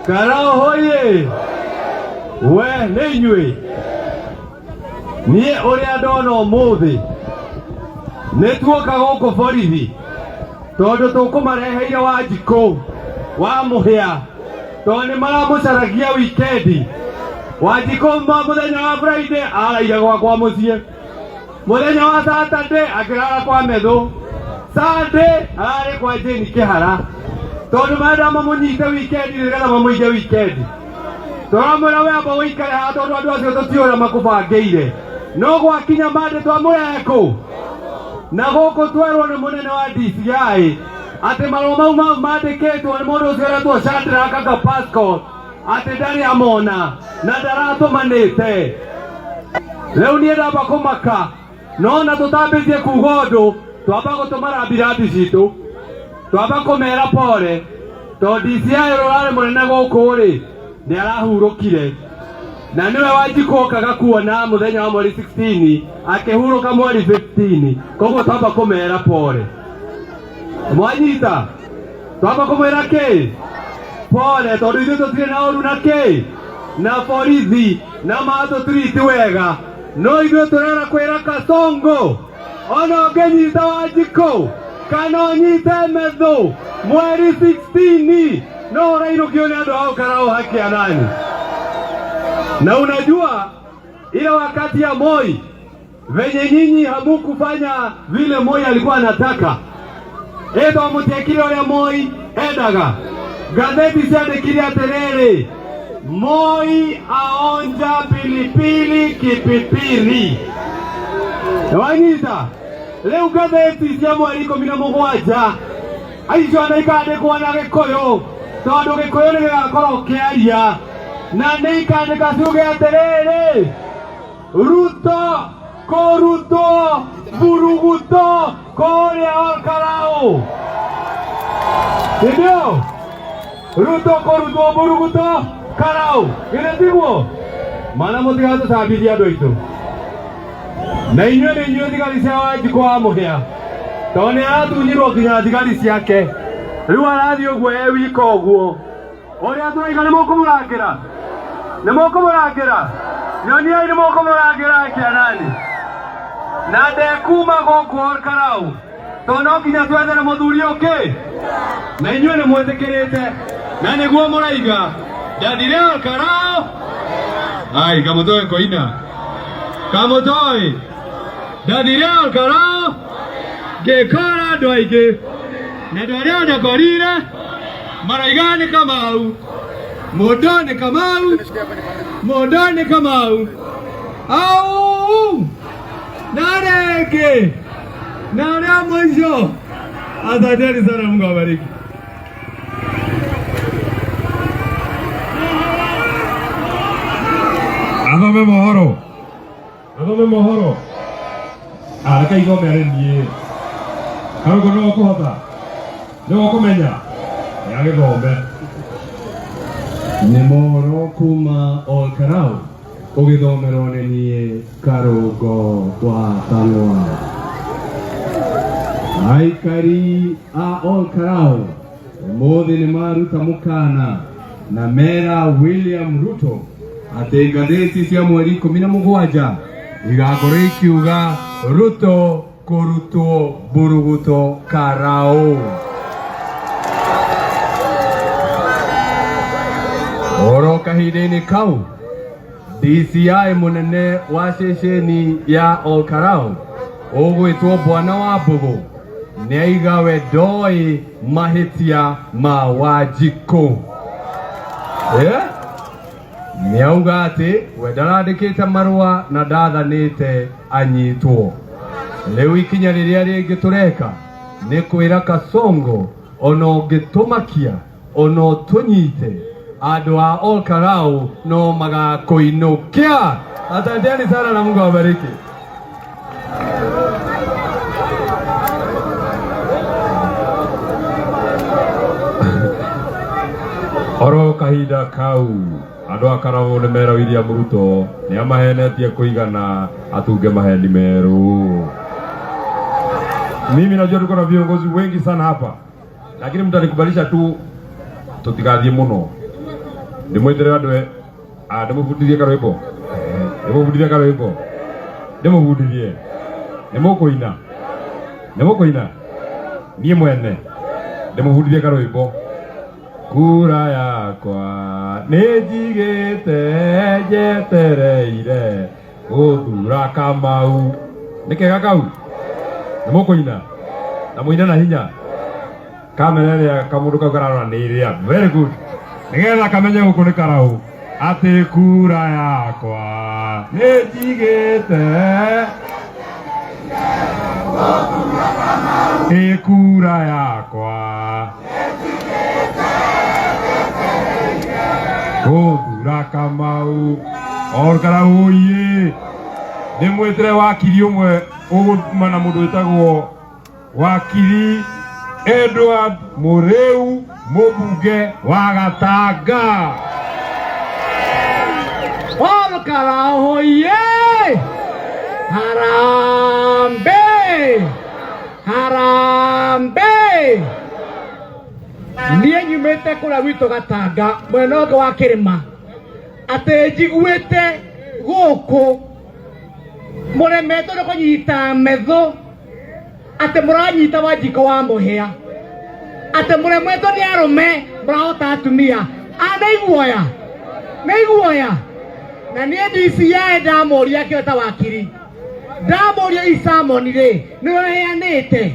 Karao hoye. We nĩnyuĩ. Niĩ ũrĩa ndona ũmũthĩ nĩtuoka gũkũ borithi tondũ tũkũmareheire Wanjikũ wa Mũhĩa tondũ nĩmaramũcaragia wikendi. Wanjikũ mũthenya wa Friday araire gwakwa mũciĩ, mũthenya wa Saturday akĩrara kwa Methũ, Sunday ararĩ kwa Jane Kĩhara tondũ marenda mamũnyite wikendi nĩgetha mamũige wikendi. Tũramwĩra we amba ũikare haha tondũ andũ acio tũtiũrĩa makũbangĩire, no gwakinya Monday twamũrehe kũ? Na gũkũ twerwo nĩ mũnene wa DCI atĩ marũa mau mandĩkĩtwo nĩ mũndũ ũcio ũretwo Shadrack Pascal atĩ ndarĩ amona na ndaratũmanĩte. Rĩu niĩ ndamba kũmaka, no na tũtambĩtie kuuga ũndũ twamba gũtũma rambirambi citũ, twamba kũmera pole tondũ DCI ũrĩa ũrarĩ mũnene gũkũ-rĩ nĩarahurũkire, na niwe Wanjikũ okaga kuona mũthenya wa mweri 16 akĩhurũka mweri 15, koguo twamba kũmera pole. Mwanyita twamba kũmwĩra kĩ? Pole tondũ ithuĩ tũtirĩ na ũru na kĩ? Na borithi na matũtiriti wega, no ithuĩ tũrera kwĩra Kasongo ona ũngĩnyita Wanjikũ kana ũnyite Methũ mweri 16 no ũrainũkio nĩ andũ hau Karao haki ya nani? Na unajua ile wakati ya Moi venye nyinyi hamukufanya vile Moi alikuwa anataka, eto mutiekire ole Moi endaga, gazeti ciandĩkire atĩrĩrĩ, Moi aonja pilipili kipipiri. Wanyita leo gazeti cia mweri 17 aicio nĩikandĩkwo na Gĩkũyũ tondũ Gĩkũyũ nĩgĩgakorwo kĩaria, na nĩikandĩka ciuge atĩrĩrĩ, Ruto kũrutwo mburuguto kũrĩa Karao. Ndio Ruto kũrutwo mburuguto Karao, githĩ tiguo? Mana mũtigatũcambithia andũ aitũ, na inyuĩ nĩ inyuĩ thigari cia Wanjikũ wa Mũhĩa tondũ nĩaratunyirwo nginya thigari ciake, rĩu arathiĩ ũguo wika ũguo. Ũrĩa tũraiga nĩmũkũmũrangĩra, nĩmũkũmũrangĩra, nyoniai nĩmũkũmũrangĩra kia nani? Na ndekuma gũkũ Karao tondũ no nginya twethere mũthuri ũngĩ, na inyuĩ nĩmwĩtĩkĩrĩte na nĩguo mũraiga ndathire Karao. Ai kamũtoĩ koina, kamũtoĩ ndathire Karao ngĩkora andũ aingĩ, na andũ arĩa ndakorire maraiga nĩ Kamau, mũndũ nĩ Kamau, mũndũ nĩ Kamau. Au na rĩngĩ na ũrĩa mũico. Asanteni sana, Mungu awabariki. Athome mohoro, athome mohoro. Reke igome arĩniĩ Karũgũ nĩ ũkũhota, nĩ ũkũmenya gĩthome. Nĩ mohoro kuma Karao ũgĩthomerwo nĩ niĩ Karũgũ wa Thang'wa. Aikari a Karao ũmũthĩ nĩ maruta mũkana na mera William Ruto atĩ ngathĩti cia mweri 17 igakorwo ikiuga Ruto kũrutwo mburuguto Karao. Oro kahinda-inĩ kau DCI mũnene wa ceceni ya Karao ũgwĩtwo Bwana wa Mbũgũ nĩaiga we ndoĩ mahĩtia ma Wanjikũ. Nĩauga atĩ we ndarandĩkĩte marũa na ndathanĩte anyitwo. Rĩu ikinya rĩrĩa rĩngĩ tũreka nĩ kwĩra Kasongo ona ũngĩtũmakia ona ũtũnyite andũ a Karao no magakũinũkia. Asanteni sana na Mungu awabariki. Oro kahinda kau andũ a Karao nĩ mera William Ruto nĩ amahenetie kũigana atunge maheni meru. Mimi najua tuko na viongozi wengi sana hapa, lakini mtanikubalisha tu tutigathiĩ mũno. ndimwetera andwe ndimubudithie karwimbo ndimubudithie karwimbo ndimubudithie nimukuina nie mwene ndimubudithie karwimbo kura yakwa nijigite jetereire guthura Kamau nikega kau nimukuina na muina na hinya kamera kamundu kau kararora ni iria very good nigetha kamenye guku ni karau ati kura yakwa nijigite kura yakwa guthura Kamau or karau ye nimwetire wakiri umwe ugumana mundu witagwo wakiri Edward Mureu Mubunge wa Gatanga or karau ye harambe niĩ nyumĩte kũrĩa gwitũ Gatanga mwena ũngĩ wa kĩrĩma atĩ njiguĩte gũkũ mũremetwo nĩ kũnyita methũ atĩ mũranyita Wanjikũ wa Mũhĩa atĩ mũremetwo nĩ arũme mũrahota atumia nĩ iguoya na niĩ DCI ndamũria kĩota wakiri ndamũria Isamoni rĩ nĩwe heanĩte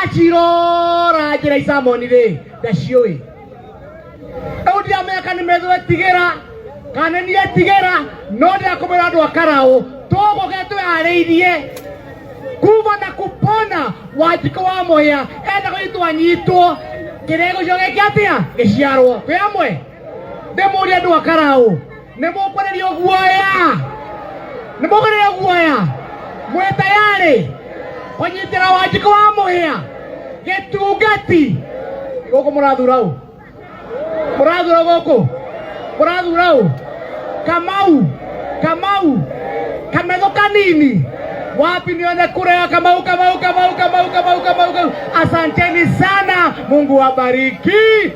achirora njĩra Isamoni rĩ ndaciũĩ rĩu ndiameka nĩ methũ etigĩra kana nĩ etigĩra no ndĩrakũmĩra andũ a Karau tũgũke twĩharĩirie kuva na kupona Wanjikũ wa Mũhĩa enda gũitwo anyitwo kĩrego gĩake atĩa gĩciarwo kwĩ amwe ndĩmũrie andũ a Karau nĩ mũkũrĩrio guoya mwĩ tayarĩ kũnyitĩra Wanjikũ wa Mũhĩa gĩtungati gũkũ mũrathura ũ Kamau kamethũ kanini wapi nione kura ya Kamau. Asanteni sana, Mungu wabariki.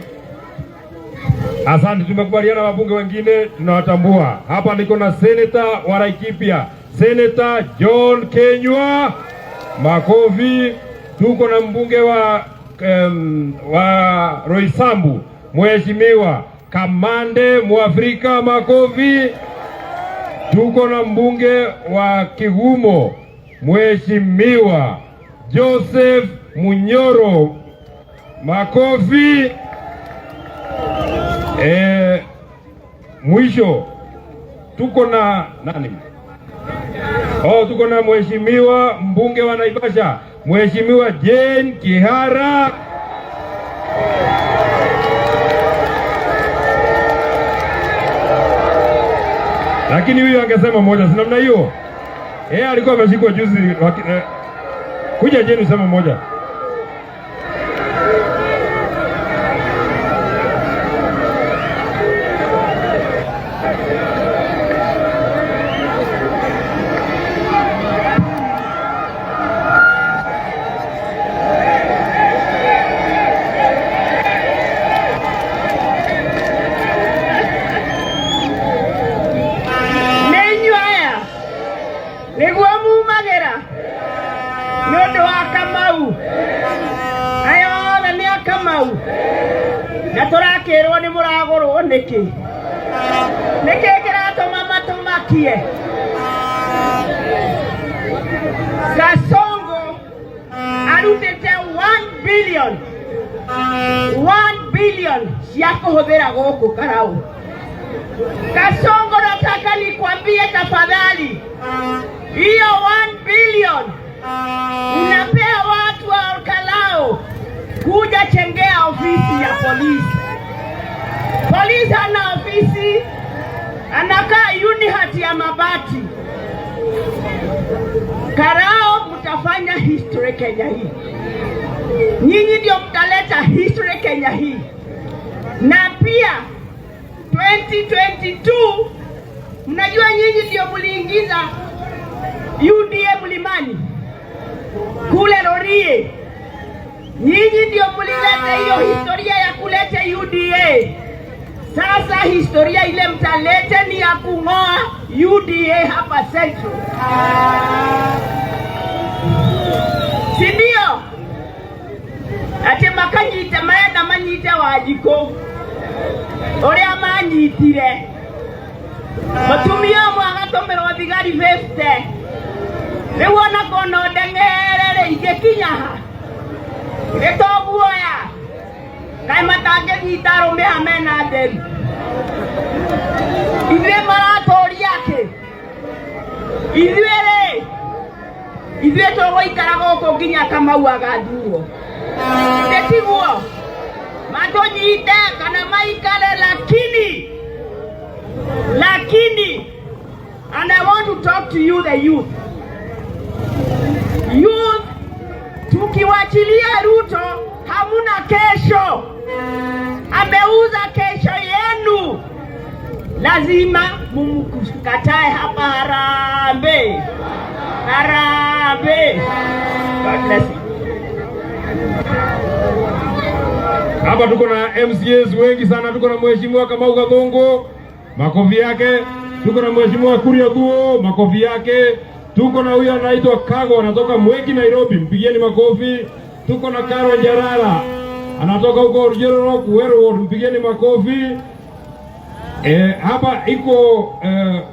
Asante, tumekubaliana wabunge wengine tunawatambua. Hapa niko na Senator wa Laikipia, Senator John Kenywa, makofi. Tuko na mbunge wa Roysambu, Mheshimiwa Kamande Mwafrika, makofi. Tuko na mbunge wa Kigumo, Mheshimiwa Joseph Munyoro, makofi. Mwisho tuko na nani? Tuko na Mheshimiwa mbunge wa Naivasha, Mheshimiwa Jane Kihara. Lakini huyu angesema moja, si namna hiyo? Alikuwa ameshikwa juzi. Kuja Jane usema moja. Naturakirwo ni muragorwo niki kiratuma matumakie Kasongo arutete 1 billion cia kuhuthira guku Karau. Kasongo, nataka nikwambie tafadhali, hiyo 1 billion unapea watu wa Karau kuja chengea ofisi ya polisi. Polisi ana ofisi, anakaa unihati ya mabati. Karau, mtafanya history Kenya hii. Nyinyi ndio mtaleta history Kenya hii. Na pia 2022 mnajua nyinyi ndio mliingiza UDA Mlimani kule Rorie. Nyinyi ndio mlileta hiyo historia ya kuleta UDA. sasa historia ile mtalete ni ya kung'oa UDA hapa Central. Sindio? Ati makanyite maenda manyite Wanjikũ uria manyitire mutumia mwagatomerwo thigari 50 riu ona kono ndeng'erere igekinyaha gitoguoya kai matangĩnyita arũme amena nderi ithuĩ maratoria kĩ ithuĩ tũgũikara gũkũ nginya Kamau agathurwo tiguo matũnyite kana maikare lakini and I want to talk to you the youth tukiwachilia Ruto hamuna kesho, ameuza kesho yenu, lazima mumkatae hapa. Harambee. God bless you. Hapa tuko na MCAs wengi sana. Tuko na Mheshimiwa Kamau Gathũngũ, makofi yake. Tuko na Mheshimiwa Kuria Thuo, makofi yake. Tuko na huyu anaitwa Kago, anatoka Mweki Nairobi, mpigieni makofi. Tuko na Karo Njarara, anatoka huko Rujero Kuero, mpigieni makofi. Hapa iko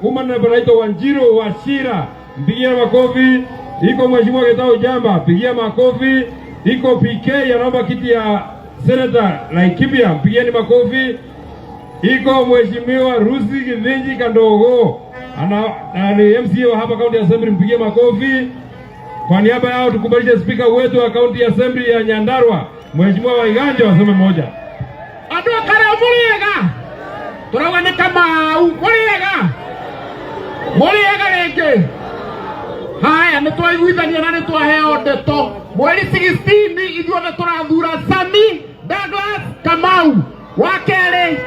woman anaitwa Wanjiru Wachira, mpigieni makofi. Iko Mheshimiwa Gitau Jamba, mpigia makofi. Iko PK anaomba kiti ya Senator Laikipia, mpigieni makofi. Iko Mheshimiwa Rusi Githinji Kandogo, ni MCA wa hapa County Assembly, mpigie makofi. Kwa niaba yao tukubalishe speaker wetu wa County Assembly ya Nyandarua, Mheshimiwa Waiganja, waseme moja. Ado kare muriega. Turawa ni Kamau muriega leke. Haya nitwaiguithania na nitwaheo ndeto. Mweri 16 ithuothe turathura Sami Douglas Kamau. Wakere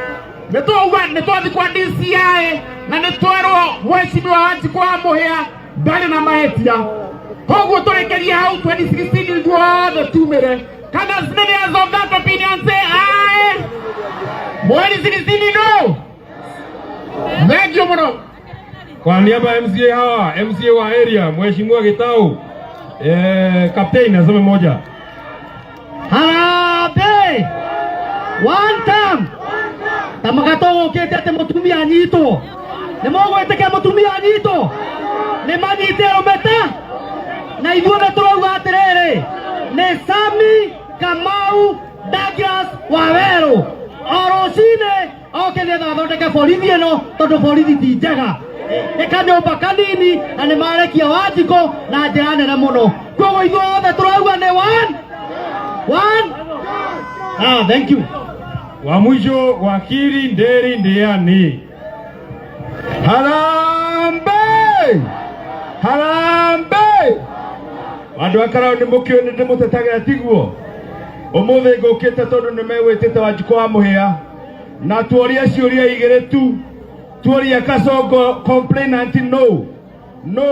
nitwathi kwa DCI na nitwarwo Mheshimiwa Wanjikũ wa Mũhĩa ndari na mahetia. Koguo turekeria hau 2016 ithuothe tumire. Kana seniors of that opinion say aye. Mweri 16 no. Thank you muno. Kwa niaba ya MCA hawa, MCA wa area Mheshimiwa Gitau captain aseme moja. Harambee. One time. Tamagato ukete ate mutumia anyito. Nimogweteke mutumia anyito. Nimanyite ometa. Na ithuothe turauga atiriri. Ni Sami Kamau Douglas Waweru. Orocine oke ngetha thondeke borithi ĩno tondũ borithi ti njega. Ikanyũmba kanini na nĩ marekia Wanjikũ na njĩra nene mũno. Koguo ithuothe turauga nĩ one. Thank you. Wa mwisho wakili Nderi Ndiani. Harambee. Andu akara ni mukio ni ndimutetagira tiguo. Umuthi ngukite tondu ni megwitite Wanjikũ wa Mũhĩa. Na tuoria ciuria igire tu. Tuoria Kasongo complainant no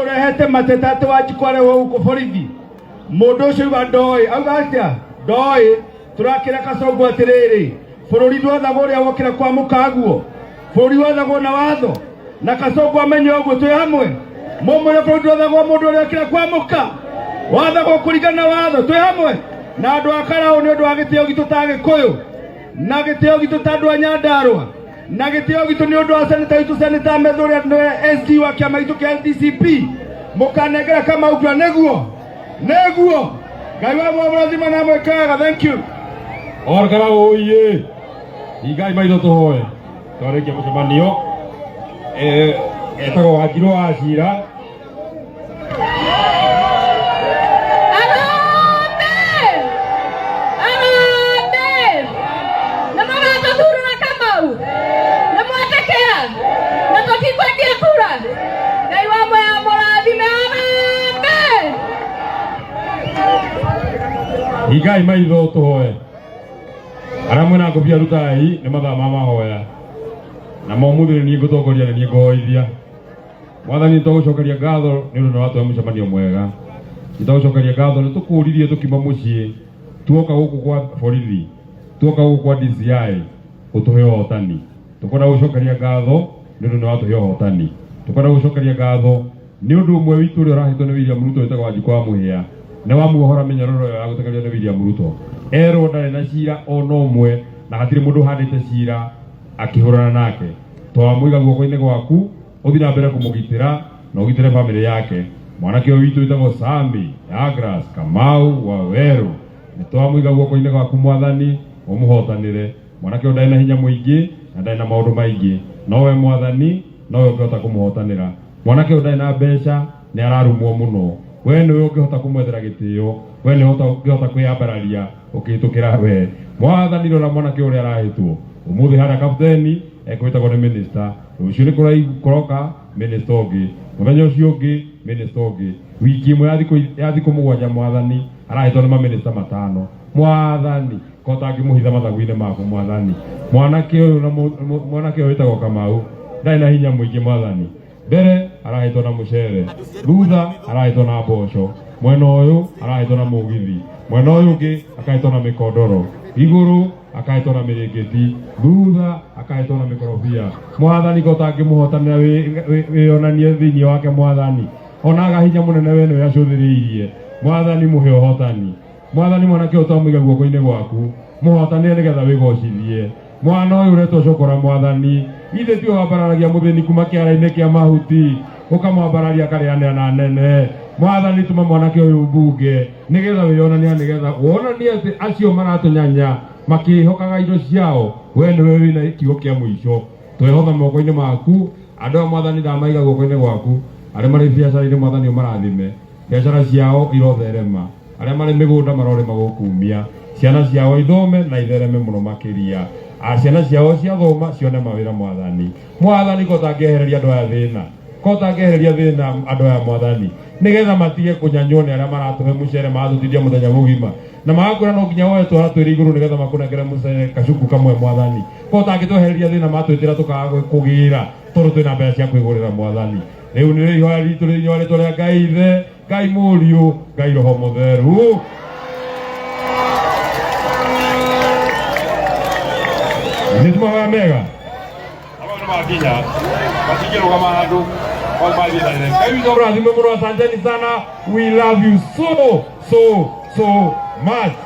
rehete mateta ati Wanjikũ areho huko borithi. Mundu ucio uga ndoi auga atia ndoi turakira Kasongo atiriri bururi ndwathagwo uria wokira kwa mukaguo bururi wathagwo na watho na Kasongo amenye uguo twi hamwe mumure bururi ndwathagwo mundu uria wokira kwa muka wathagwo kuringana watho twi hamwe na andu akara ni undu wa gitio gitu ta Gikuyu na gitio gitu ta andu a Nyandarua na gitio gitu ni undu wa Senator Methuria no SD wa kiama gitu kia LDCP mukanengera kama ukiwa neguo Ngai wa mwathima na mwekaga. Thank you. Orgara oye igai maitho tuhoe twarekia mucemanio etagwo Wanjiru wa Cira. Igai maitho tuhoe aramwe na ngobia rutai ni mathaa ma mahoya na momuthi ni ngutongoria na ni ngoithia mwathani tugucokeria ngatho ni undu wa watu mucemanio mwega tugucokeria ngatho ni tukuririe tukima mucii tuoka guku kwa borithi tuoka guku kwa DCI utuhe otani tukwenda gucokeria ngatho nĩ ũndũ nĩ watũhe ũhotani, tukwenda gucokeria ngatho nĩ ũndũ ũmwe witũ ũrĩa ũrahetwo nĩ William Ruto wĩtagwo Wanjikũ wa Mũhĩa, nĩ wamuohora mĩnyororo ĩyo ya gũtegererio nĩ William Ruto. Erwo ndarĩ na cira ona ũmwe na hatirĩ mũndũ handĩte cira akĩhũrana nake. Twamũiga guoko-inĩ gwaku ũthiĩ na mbere kũmũgitĩra na ũgitĩre bamĩrĩ yake. Mwanake ũyũ witũ wĩtagwo Sammy Agras Kamau Waweru, nĩ twamũiga guoko-inĩ gwaku Mwathani ũmũhotanĩre. Mwanake ũyũ ndarĩ na hinya mũingĩ na ndarĩ na maũndũ maingĩ, nowe Mwathani nowe ũngĩhota kũmũhotanĩra. Mwanake ũyũ ndarĩ na mbeca, nĩ ararumwo mũno, we nĩwe ũngĩhota kũmwethera gĩtĩo, we nĩwe ũngĩhota kwĩyambararia ũkĩhĩtũkĩra we. Mwathani rora mwanake ũrĩa arahĩtwo ũmũthĩ harĩa kapteni ekwĩtagwo nĩ minista, rũciũ nĩ kũroka minista ũngĩ, mũthenya ũcio ũngĩ minista ũngĩ, wiki ĩmwe ya thikũ mũgwanja Mwathani arahĩtwo nĩ maminista matano. Mwathani kota angĩmũhitha mathagu-inĩ maku Mwathani. Mwanake ũyũ wĩtagwo Kamau ndarĩ na hinya mũingĩ Mwathani, mbere arahĩtwo na mũcere, thutha arahĩtwo na mboco, mwena ũyũ arahĩtwo na mũgithi, mwena ũyũ ũngĩ akahĩtwo na mĩkondoro, igũrũ akahĩtwo na mĩrĩngĩti, thutha akahĩtwo na mĩkorobia. Mwathani kota angĩmũhotanĩra wĩonanie thĩinĩ wake Mwathani, onaga hinya mũnene we nĩwe acũthĩrĩirie. Mwathani mũhe ũhotani. Mwathani mwanake ũyũ twamũiga guoko-inĩ gwaku mũhotanĩre nĩgetha wĩgocithie. Mwana ũyũ ũretwo cokora Mwathani, ithe tiwe wambararagia mũthĩni kuma kĩara-inĩ kĩa mahuti ũkamwambararia akarĩanĩra na nene. Mwathani tũma mwanake ũyũ mbunge nĩgetha wĩonania, nĩgetha wonanie atĩ acio maratũnyanya makĩhokaga indo ciao, we nĩwe wĩna kiugo kĩa mũico. Twehotha moko-inĩ maku, andũ a Mwathani ndamaiga guoko-inĩ gwaku, arĩa marĩ biacara-inĩ Mwathani ũmarathime, biacara ciao irotherema, arĩa marĩ mĩgũnda marorĩma gũkumia, ciana ciao ithome na ithereme mũno makĩria, ciana ciao ciathoma cione mawĩra Mwathani. Mwathani kota angĩehereria andũ aya thĩna, kota angĩehereria thĩna andũ aya Mwathani, nĩgetha matige kũnyanywo nĩ arĩa maratũhe mũcere maratũtithia mũthenya mũgima, na magakwĩra no nginya woe twara twĩrĩ igũrũ nĩgetha makũnengere mũcere kacuku kamwe Mwathani. Kota angĩtwehereria thĩna matwĩtĩra tũkaga kũgĩra tondũ twĩna mbeca cia kwĩgũrĩra Mwathani. Rĩu nĩ ihoya ritũ rĩrĩa rĩtwa rĩa Ngai Ithe, Ngai Mũriũ, Ngai Roho Mũtheru. Nĩtumaga mega abana makinya batigĩrũgama handũ kwambagĩrĩra. Ngai witũ ũrathime mũno, asanteni sana, we love you so much.